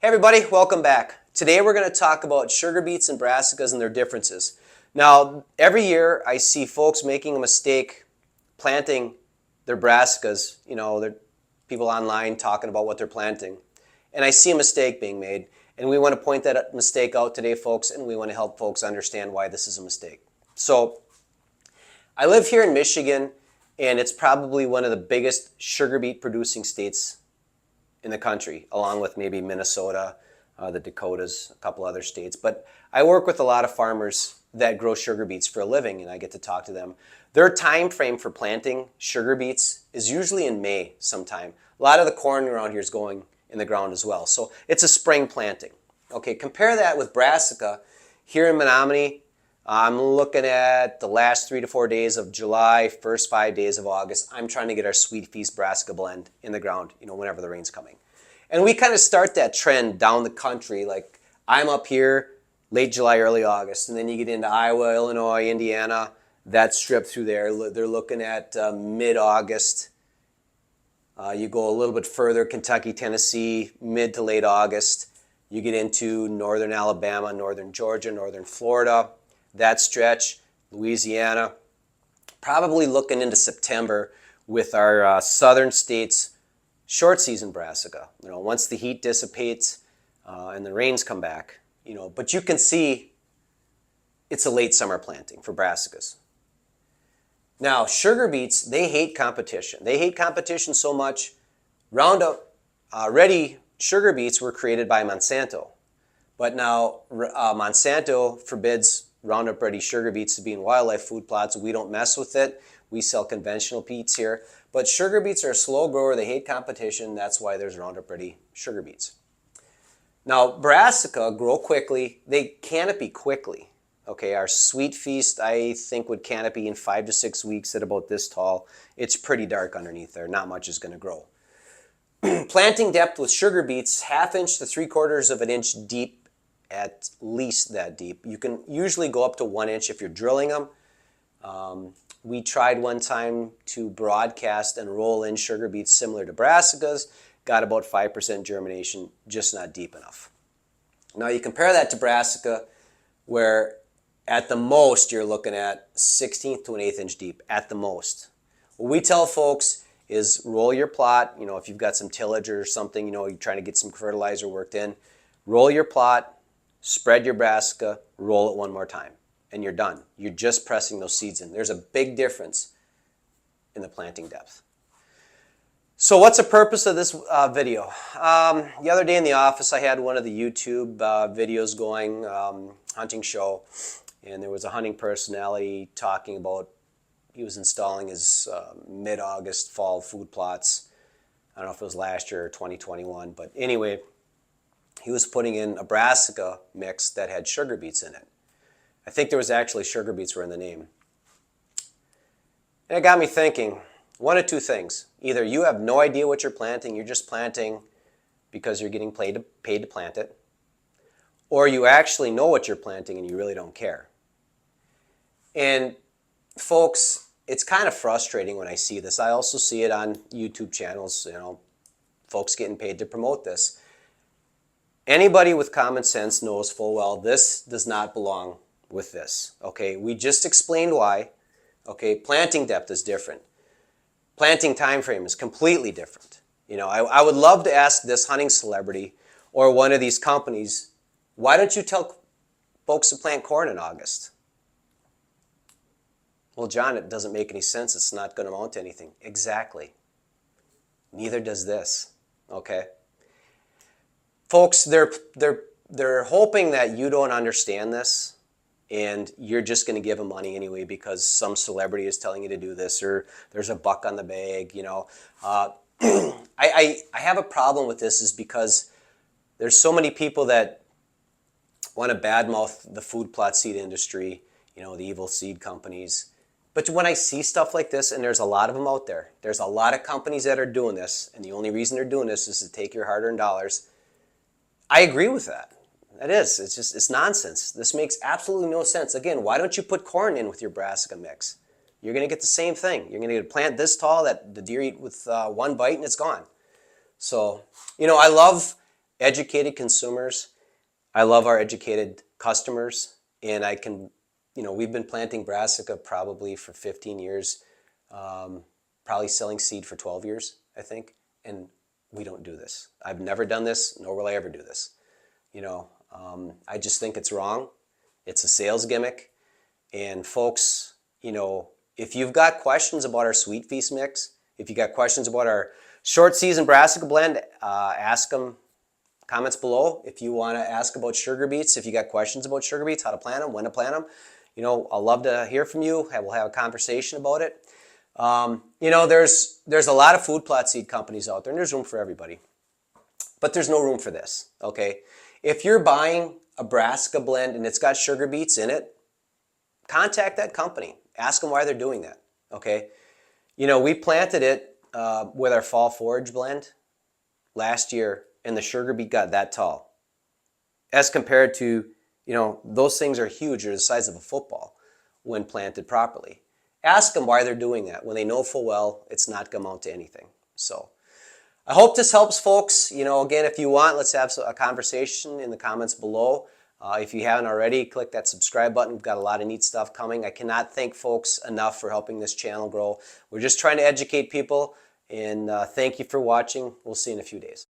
Hey everybody, welcome back. Today we're going to talk about sugar beets and brassicas and their differences. Now, every year I see folks making a mistake planting their brassicas. There are people online talking about what they're planting. And I see a mistake being made. And we want to point that mistake out today, folks, and we want to help folks understand why this is a mistake. So, I live here in Michigan, and it's probably one of the biggest sugar beet producing states in the country, along with maybe Minnesota, the Dakotas, a couple other states. But I work with a lot of farmers that grow sugar beets for a living, and I get to talk to them. Their time frame for planting sugar beets is usually in May sometime. A lot of the corn around here is going in the ground as well. So it's a spring planting. Okay, compare that with brassica. Here in Menominee, I'm looking at the last 3 to 4 days of July, first 5 days of August. I'm trying to get our Sweet Feast brassica blend in the ground, whenever the rain's coming. And we kind of start that trend down the country. Like I'm up here late July, early August, and then you get into Iowa, Illinois, Indiana, that strip through there. They're looking at mid-August. You go a little bit further, Kentucky, Tennessee, mid to late August. You get into northern Alabama, northern Georgia, northern Florida. That stretch, Louisiana, probably looking into September with our southern states short season brassica. Once the heat dissipates and the rains come back, but you can see it's a late summer planting for brassicas. Now, sugar beets, they hate competition. They hate competition so much. Roundup Ready sugar beets were created by Monsanto, but now Monsanto forbids Roundup Ready sugar beets to be in wildlife food plots. We don't mess with it. We sell conventional beets here. But sugar beets are a slow grower. They hate competition. That's why there's Roundup Ready sugar beets. Now, brassica grow quickly. They canopy quickly. Okay, our Sweet Feast, I think, would canopy in 5 to 6 weeks at about this tall. It's pretty dark underneath there. Not much is going to grow. Planting depth with sugar beets, 1/2 inch to 3/4 of an inch deep, at least that deep. You can usually go up to 1 inch if you're drilling them. We tried one time to broadcast and roll in sugar beets similar to brassicas, got about 5% germination, just not deep enough. Now you compare that to brassica, where at the most you're looking at 1/16 to 1/8 inch deep, at the most. What we tell folks is roll your plot. If you've got some tillage or something, you're trying to get some fertilizer worked in, roll your plot, spread your brassica, roll it one more time, and you're done. You're just pressing those seeds in. There's a big difference in the planting depth. So what's the purpose of this video? The other day in the office, I had one of the YouTube videos going, hunting show, and there was a hunting personality talking about he was installing his mid-August fall food plots. I don't know if it was last year or 2021, but anyway, he was putting in a brassica mix that had sugar beets in it. I think there was actually sugar beets were in the name. And it got me thinking, one of two things. Either you have no idea what you're planting, you're just planting because you're getting paid to plant it, or you actually know what you're planting and you really don't care. And folks, it's kind of frustrating when I see this. I also see it on YouTube channels, folks getting paid to promote this. Anybody with common sense knows full well this does not belong with this. Okay, we just explained why. Okay, planting depth is different. Planting time frame is completely different. I would love to ask this hunting celebrity or one of these companies, why don't you tell folks to plant corn in August? Well, John, it doesn't make any sense. It's not going to amount to anything. Exactly. Neither does this. Okay? Folks, they're hoping that you don't understand this and you're just going to give them money anyway because some celebrity is telling you to do this or there's a buck on the bag. I have a problem with this is because there's so many people that want to badmouth the food plot seed industry, the evil seed companies. But when I see stuff like this, and there's a lot of them out there, there's a lot of companies that are doing this, and the only reason they're doing this is to take your hard-earned dollars. I agree with that. That is. It's nonsense. This makes absolutely no sense. Again, why don't you put corn in with your brassica mix? You're going to get the same thing. You're going to get a plant this tall that the deer eat with one bite and it's gone. So, I love educated consumers. I love our educated customers, and I can, we've been planting brassica probably for 15 years, probably selling seed for 12 years, I think, and we don't do this. I've never done this, nor will I ever do this. I just think it's wrong. It's a sales gimmick, and folks, if you've got questions about our Sweet Feast mix, if you got questions about our short season brassica blend, ask them. Comments below. If you want to ask about sugar beets, if you got questions about sugar beets, how to plant them, when to plant them, I'll love to hear from you. We'll have a conversation about it. There's a lot of food plot seed companies out there, and there's room for everybody. But there's no room for this, okay? If you're buying a brassica blend and it's got sugar beets in it, contact that company. Ask them why they're doing that, okay? We planted it with our fall forage blend last year, and the sugar beet got that tall. As compared to, those things are huge. They're the size of a football when planted properly. Ask them why they're doing that when they know full well it's not going to amount to anything. So I hope this helps, folks. Again, if you want, let's have a conversation in the comments below. If you haven't already, click that subscribe button. We've got a lot of neat stuff coming. I cannot thank folks enough for helping this channel grow. We're just trying to educate people, and thank you for watching. We'll see you in a few days.